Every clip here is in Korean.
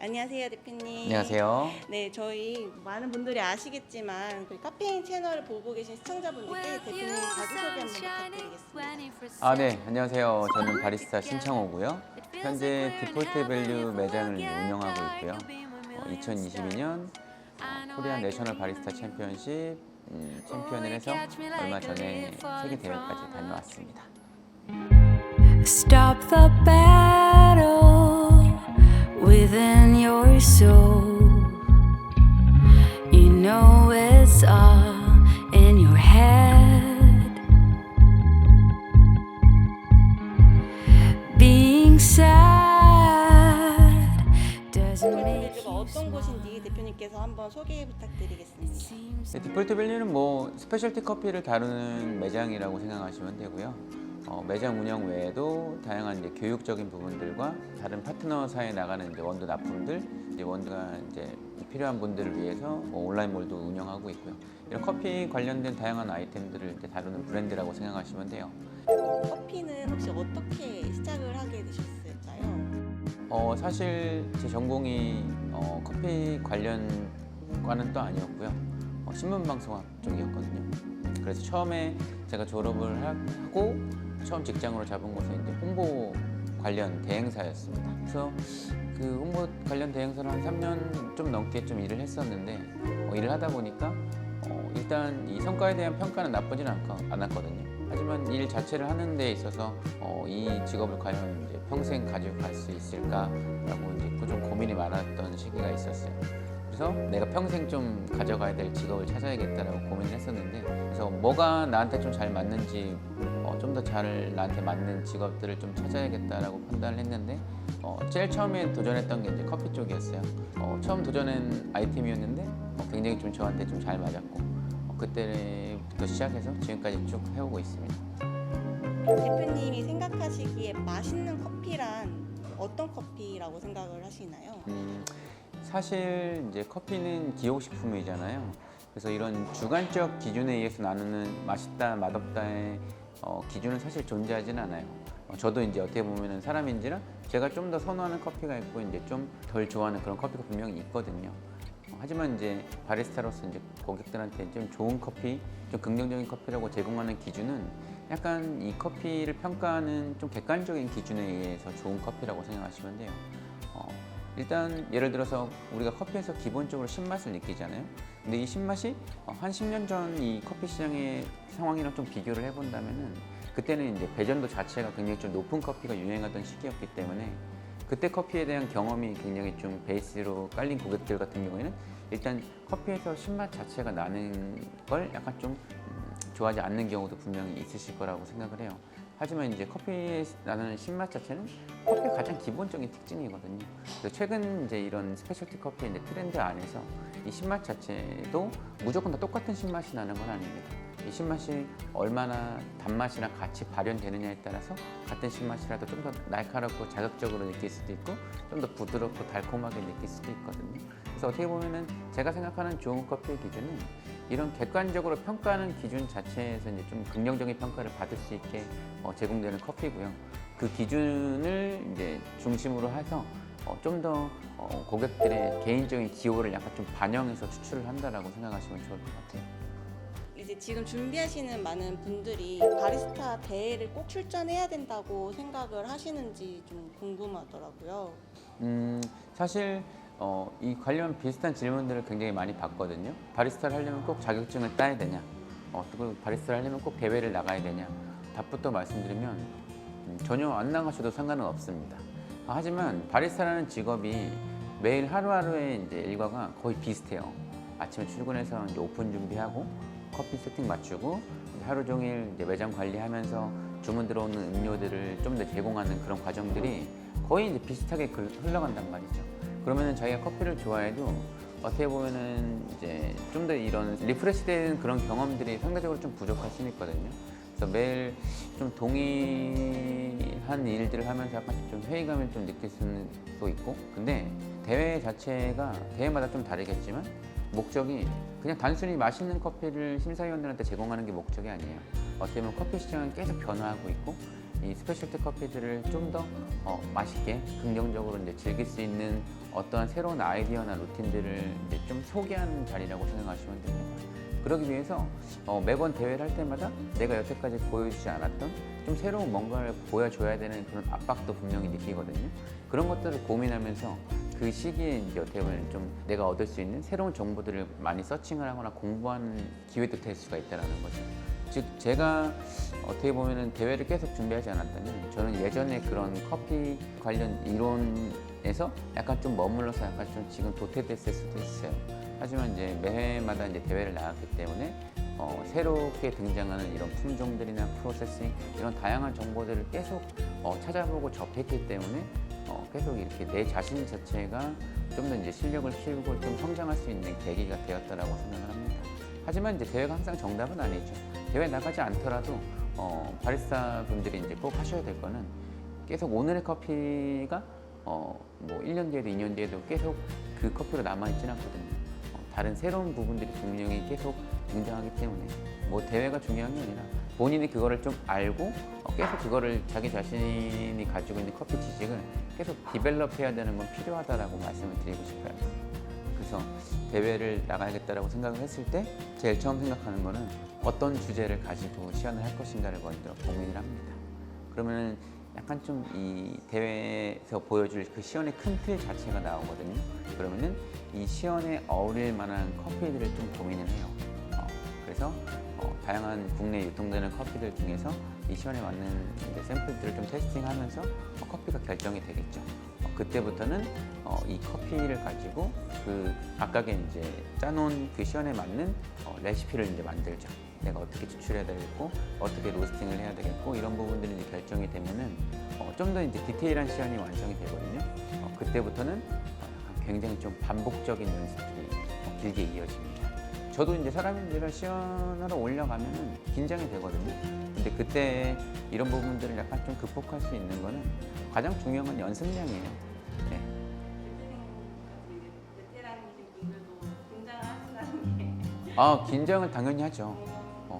안녕하세요, 대표님. 안녕하세요. 네, 저희 많은 분들이 아시겠지만 그 카페인 채널을 보고 계신 시청자분들께 대표님 자기소개 한번 부탁드리겠습니다. 네, 안녕하세요. 저는 바리스타 신창호고요. 현재 디폴트 밸류 매장을 운영하고 있고요. 2022년 코리안 내셔널 바리스타 챔피언십 챔피언을 해서 얼마 전에 세계 대회까지 다녀왔습니다. Stop the battle within your soul. You know it's all in your head. Being sad doesn't make 여기가 you 어떤 곳인지 대표님께서 한번 소개 부탁드리겠습니다. 디폴트 밸류는 뭐 스페셜티 커피를 다루는 매장이라고 생각하시면 되고요. 매장 운영 외에도 다양한 이제 교육적인 부분들과 다른 파트너사에 나가는 이제 원두 납품들, 이제 원두가 이제 필요한 분들을 위해서 온라인몰도 운영하고 있고요. 이런 커피 관련된 다양한 아이템들을 이제 다루는 브랜드라고 생각하시면 돼요. 커피는 혹시 어떻게 시작을 하게 되셨을까요? 사실 제 전공이 커피 관련과는 또 아니었고요. 신문방송학 쪽이었거든요. 그래서 처음에 제가 졸업을 하고 처음 직장으로 잡은 곳은 이제 홍보 관련 대행사였습니다. 그래서 그 홍보 관련 대행사를 한 3년 좀 넘게 좀 일을 했었는데 일을 하다 보니까 일단 이 성과에 대한 평가는 나쁘진 않았거든요. 하지만 일 자체를 하는 데 있어서 이 직업을 과연 이제 평생 가지고 갈 수 있을까라고 이제 좀 고민이 많았던 시기가 있었어요. 그래서 내가 평생 좀 가져가야 될 직업을 찾아야겠다라고 고민을 했었는데, 그래서 뭐가 나한테 좀 잘 맞는지 좀 더 잘 나한테 맞는 직업들을 좀 찾아야겠다라고 판단을 했는데 제일 처음에 도전했던 게 이제 커피 쪽이었어요. 처음 도전한 아이템이었는데 굉장히 좀 저한테 좀 잘 맞았고 그때부터 시작해서 지금까지 쭉 해오고 있습니다. 대표님이 생각하시기에 맛있는 커피란 어떤 커피라고 생각을 하시나요? 사실 이제 커피는 기호식품이잖아요. 그래서 이런 주관적 기준에 의해서 나누는 맛있다, 맛없다의 기준은 사실 존재하지는 않아요. 저도 이제 어떻게 보면은 사람인지라 제가 좀 더 선호하는 커피가 있고 이제 좀 덜 좋아하는 그런 커피가 분명히 있거든요. 하지만 이제 바리스타로서 이제 고객들한테 좀 좋은 커피, 좀 긍정적인 커피라고 제공하는 기준은 약간 이 커피를 평가하는 좀 객관적인 기준에 의해서 좋은 커피라고 생각하시면 돼요. 일단 예를 들어서 우리가 커피에서 기본적으로 신맛을 느끼잖아요. 근데 이 신맛이 한 10년 전 이 커피 시장의 상황이랑 좀 비교를 해본다면은 그때는 이제 배전도 자체가 굉장히 좀 높은 커피가 유행하던 시기였기 때문에 그때 커피에 대한 경험이 굉장히 좀 베이스로 깔린 고객들 같은 경우에는 일단 커피에서 신맛 자체가 나는 걸 약간 좀 좋아하지 않는 경우도 분명히 있으실 거라고 생각을 해요. 하지만 이제 커피에 나는 신맛 자체는 커피의 가장 기본적인 특징이거든요. 그래서 최근 이제 이런 스페셜티 커피의 이제 트렌드 안에서 이 신맛 자체도 무조건 다 똑같은 신맛이 나는 건 아닙니다. 이 신맛이 얼마나 단맛이랑 같이 발현되느냐에 따라서 같은 신맛이라도 좀 더 날카롭고 자극적으로 느낄 수도 있고 좀 더 부드럽고 달콤하게 느낄 수도 있거든요. 그래서 어떻게 보면은 제가 생각하는 좋은 커피의 기준은 이런 객관적으로 평가하는 기준 자체에서 이제 좀 긍정적인 평가를 받을 수 있게 제공되는 커피고요. 그 기준을 이제 중심으로 해서 좀 더 고객들의 개인적인 기호를 약간 좀 반영해서 추출을 한다라고 생각하시면 좋을 것 같아요. 이제 지금 준비하시는 많은 분들이 바리스타 대회를 꼭 출전해야 된다고 생각을 하시는지 좀 궁금하더라고요. 사실 이 관련 비슷한 질문들을 굉장히 많이 받거든요. 바리스타를 하려면 꼭 자격증을 따야 되냐? 또 바리스타를 하려면 꼭 대회를 나가야 되냐? 답부터 말씀드리면 전혀 안 나가셔도 상관은 없습니다. 하지만 바리스타라는 직업이 매일 하루하루의 이제 일과가 거의 비슷해요. 아침에 출근해서 이제 오픈 준비하고 커피 세팅 맞추고 하루 종일 이제 매장 관리하면서 주문 들어오는 음료들을 좀 더 제공하는 그런 과정들이 거의 이제 비슷하게 흘러간단 말이죠. 그러면은 자기가 커피를 좋아해도 어떻게 보면은 이제 좀 더 이런 리프레시되는 그런 경험들이 상대적으로 좀 부족할 수는 있거든요. 그래서 매일 좀 동일한 일들을 하면서 약간씩 좀 회의감을 좀 느낄 수도 있고, 근데 대회 자체가 대회마다 좀 다르겠지만 목적이 그냥 단순히 맛있는 커피를 심사위원들한테 제공하는 게 목적이 아니에요. 어떻게 보면 커피 시장은 계속 변화하고 있고 이 스페셜티 커피들을 좀 더 맛있게 긍정적으로 이제 즐길 수 있는 어떠한 새로운 아이디어나 루틴들을 이제 좀 소개하는 자리라고 생각하시면 됩니다. 그러기 위해서 매번 대회를 할 때마다 내가 여태까지 보여주지 않았던 좀 새로운 뭔가를 보여줘야 되는 그런 압박도 분명히 느끼거든요. 그런 것들을 고민하면서 그 시기에 이제 어떻게 보면 좀 내가 얻을 수 있는 새로운 정보들을 많이 서칭을 하거나 공부하는 기회도 될 수가 있다는 거죠. 즉 제가 어떻게 보면은 대회를 계속 준비하지 않았다면 저는 예전에 그런 커피 관련 이론에서 약간 좀 머물러서 약간 좀 지금 도태됐을 수도 있어요. 하지만 이제 매해마다 이제 대회를 나갔기 때문에 새롭게 등장하는 이런 품종들이나 프로세싱 이런 다양한 정보들을 계속 찾아보고 접했기 때문에 계속 이렇게 내 자신 자체가 좀 더 이제 실력을 키우고 좀 성장할 수 있는 계기가 되었다라고 생각을 합니다. 하지만 이제 대회가 항상 정답은 아니죠. 대회 나가지 않더라도 바리스타 분들이 이제 꼭 하셔야 될 거는 계속 오늘의 커피가 뭐 1년 뒤에도 2년 뒤에도 계속 그 커피로 남아있지는 않거든요. 다른 새로운 부분들이 분명히 계속 등장하기 때문에 뭐 대회가 중요한 게 아니라 본인이 그거를 좀 알고 계속 그거를 자기 자신이 가지고 있는 커피 지식을 계속 디벨롭해야 되는 건 필요하다라고 말씀을 드리고 싶어요. 그래서 대회를 나가야겠다라고 생각을 했을 때 제일 처음 생각하는 거는 어떤 주제를 가지고 시연을 할 것인가를 먼저 고민을 합니다. 그러면 약간 좀 이 대회에서 보여줄 그 시연의 큰 틀 자체가 나오거든요. 그러면은 이 시연에 어울릴 만한 커피들을 좀 고민을 해요. 그래서 다양한 국내에 유통되는 커피들 중에서 이 시연에 맞는 이제 샘플들을 좀 테스팅하면서 커피가 결정이 되겠죠. 그때부터는 이 커피를 가지고 그 각각의 이제 짜놓은 그 시연에 맞는 레시피를 이제 만들죠. 내가 어떻게 추출해야 되겠고 어떻게 로스팅을 해야 되겠고 이런 부분들이 이제 결정이 되면은 좀 더 이제 디테일한 시연이 완성이 되거든요. 그때부터는 굉장히 좀 반복적인 연습들이 길게 이어집니다. 저도 이제 사람들을 시연하러 올려가면은 긴장이 되거든요. 근데 그때 이런 부분들을 약간 좀 극복할 수 있는 거는 가장 중요한 건 연습량이에요. 네. 베테랑이신 분들도 긴장을 하신다는 게 긴장을 당연히 하죠.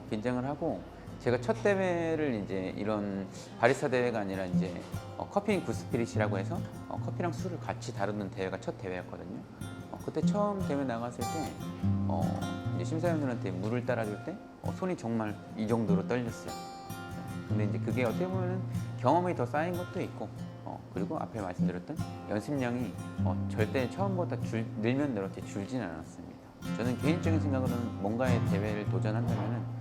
긴장을 하고 제가 첫 대회를 이제 이런 바리스타 대회가 아니라 이제 커피인 굿스피릿이라고 해서 커피랑 술을 같이 다루는 대회가 첫 대회였거든요. 그때 처음 대회 나갔을 때 이제 심사위원들한테 물을 따라줄 때 손이 정말 이 정도로 떨렸어요. 근데 이제 그게 어떻게 보면 경험이 더 쌓인 것도 있고 그리고 앞에 말씀드렸던 연습량이 절대 처음보다 늘면 늘었지 줄진 않았습니다. 저는 개인적인 생각으로는 뭔가의 대회를 도전한다면은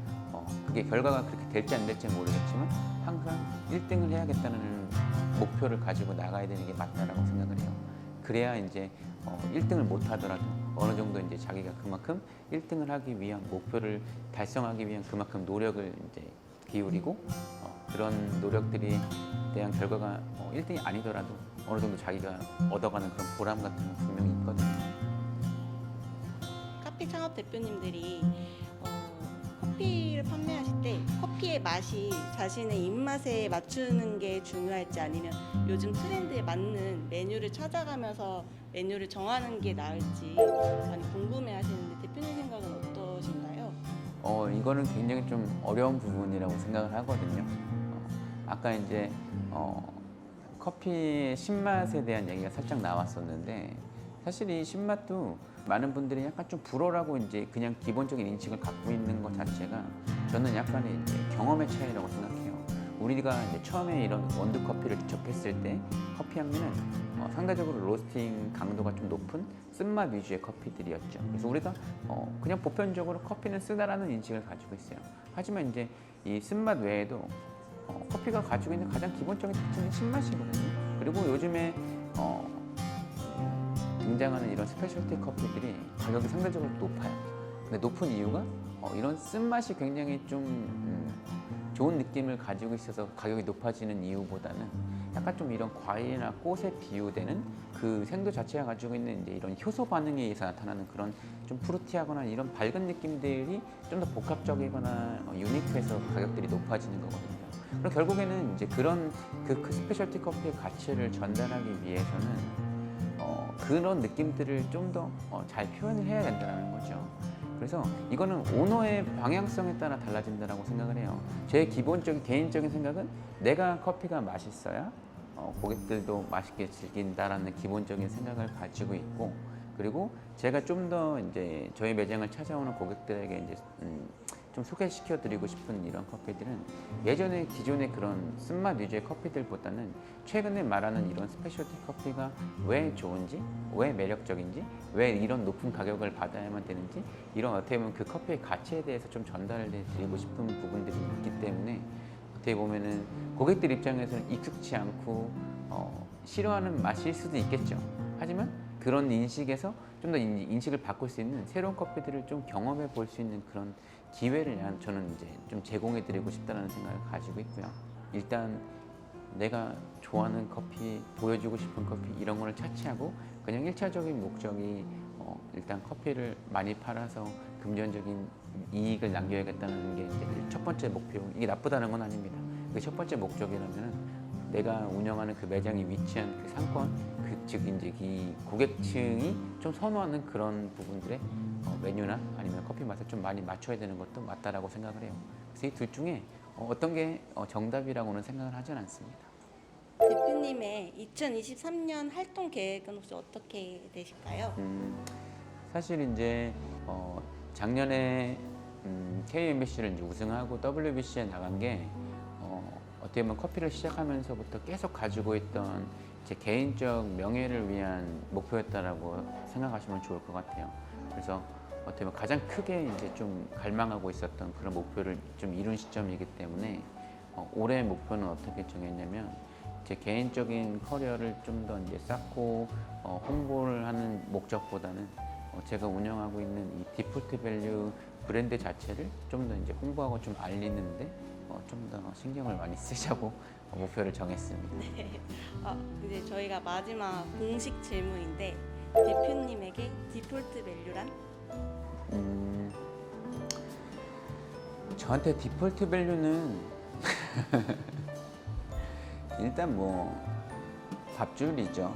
그게 결과가 그렇게 될지 안 될지는 모르겠지만 항상 1등을 해야겠다는 목표를 가지고 나가야 되는 게 맞다라고 생각을 해요. 그래야 이제 1등을 못 하더라도 어느 정도 이제 자기가 그만큼 1등을 하기 위한 목표를 달성하기 위한 그만큼 노력을 이제 기울이고 그런 노력들이 대한 결과가 1등이 아니더라도 어느 정도 자기가 얻어가는 그런 보람 같은 건 분명히 있거든요. 카피 창업 대표님들이 커피를 판매하실 때 커피의 맛이 자신의 입맛에 맞추는 게 중요할지 아니면 요즘 트렌드에 맞는 메뉴를 찾아가면서 메뉴를 정하는 게 나을지 많이 궁금해하시는데 대표님 생각은 어떠신가요? 이거는 굉장히 좀 어려운 부분이라고 생각을 하거든요. 아까 이제 커피의 신맛에 대한 얘기가 살짝 나왔었는데 사실 이 신맛도 많은 분들이 약간 좀 불어라고 이제 그냥 기본적인 인식을 갖고 있는 것 자체가 저는 약간의 이제 경험의 차이라고 생각해요. 우리가 이제 처음에 이런 원두 커피를 접했을 때 커피 향기는 상대적으로 로스팅 강도가 좀 높은 쓴맛 위주의 커피들이었죠. 그래서 우리가 그냥 보편적으로 커피는 쓰다라는 인식을 가지고 있어요. 하지만 이제 이 쓴맛 외에도 커피가 가지고 있는 가장 기본적인 특징은 신맛이거든요. 그리고 요즘에 등장하는 이런 스페셜티 커피들이 가격이 상대적으로 높아요. 근데 높은 이유가 이런 쓴맛이 굉장히 좀 좋은 느낌을 가지고 있어서 가격이 높아지는 이유보다는 약간 좀 이런 과일이나 꽃에 비유되는 그 생도 자체가 가지고 있는 이제 이런 효소 반응에 의해서 나타나는 그런 좀 프루티하거나 이런 밝은 느낌들이 좀 더 복합적이거나 유니크해서 가격들이 높아지는 거거든요. 그럼 결국에는 이제 그런 그 스페셜티 커피의 가치를 전달하기 위해서는 그런 느낌들을 좀 더 잘 표현을 해야 된다는 거죠. 그래서 이거는 오너의 방향성에 따라 달라진다라고 생각을 해요. 제 기본적인 개인적인 생각은 내가 커피가 맛있어야 고객들도 맛있게 즐긴다라는 기본적인 생각을 가지고 있고, 그리고 제가 좀 더 이제 저희 매장을 찾아오는 고객들에게 이제 좀 소개시켜 드리고 싶은 이런 커피들은 예전에 기존의 그런 쓴맛 위주의 커피들보다는 최근에 말하는 이런 스페셜티 커피가 왜 좋은지, 왜 매력적인지, 왜 이런 높은 가격을 받아야만 되는지, 이런 어떻게 보면 그 커피의 가치에 대해서 좀 전달을 드리고 싶은 부분들이 있기 때문에 어떻게 보면은 고객들 입장에서는 익숙치 않고 싫어하는 맛일 수도 있겠죠. 하지만 그런 인식에서 좀 더 인식을 바꿀 수 있는 새로운 커피들을 좀 경험해 볼 수 있는 그런 기회를 저는 이제 좀 제공해 드리고 싶다는 생각을 가지고 있고요. 일단 내가 좋아하는 커피, 보여주고 싶은 커피 이런 거를 차치하고 그냥 1차적인 목적이 일단 커피를 많이 팔아서 금전적인 이익을 남겨야겠다는 게 이제 첫 번째 목표. 이게 나쁘다는 건 아닙니다. 그 첫 번째 목적이라면은 내가 운영하는 그 매장이 위치한 그 상권, 즉 이제 이 고객층이 좀 선호하는 그런 부분들의 메뉴나 아니면 커피 맛을 좀 많이 맞춰야 되는 것도 맞다라고 생각을 해요. 그래서 이 둘 중에 어떤 게 정답이라고는 생각을 하진 않습니다. 대표님의 2023년 활동 계획은 혹시 어떻게 되실까요? 사실 이제 작년에 KMBC를 이제 우승하고 WBC에 나간 게 어떻게 보면 커피를 시작하면서부터 계속 가지고 있던 제 개인적 명예를 위한 목표였다라고 생각하시면 좋을 것 같아요. 그래서 어떻게 보면 가장 크게 이제 좀 갈망하고 있었던 그런 목표를 좀 이룬 시점이기 때문에 올해 목표는 어떻게 정했냐면 제 개인적인 커리어를 좀 더 이제 쌓고 홍보를 하는 목적보다는 제가 운영하고 있는 이 디폴트 밸류 브랜드 자체를 좀 더 이제 홍보하고 좀 알리는데 좀 더 신경을 많이 쓰자고 목표를 정했습니다. 이제 저희가 마지막 공식 질문인데 대표님에게 디폴트 밸류란? 저한테 디폴트 밸류는 일단 뭐 밥줄이죠.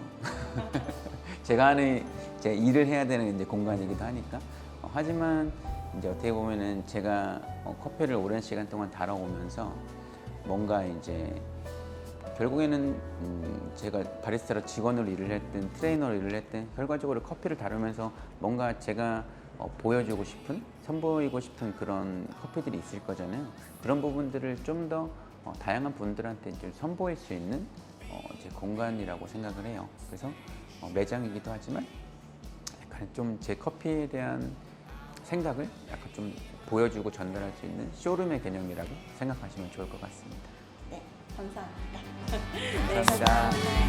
제가 하는 제 일을 해야 되는 이제 공간이기도 하니까. 하지만 이제 어떻게 보면은 제가 커피를 오랜 시간 동안 달아오면서 뭔가 이제 결국에는 제가 바리스타로 직원으로 일을 했든 트레이너로 일을 했든 결과적으로 커피를 다루면서 뭔가 제가 보여주고 싶은, 선보이고 싶은 그런 커피들이 있을 거잖아요. 그런 부분들을 좀 더 다양한 분들한테 좀 선보일 수 있는 제 공간이라고 생각을 해요. 그래서 매장이기도 하지만 약간 좀 제 커피에 대한 생각을 약간 좀 보여주고 전달할 수 있는 쇼룸의 개념이라고 생각하시면 좋을 것 같습니다. 네, 감사합니다. 감사합니다.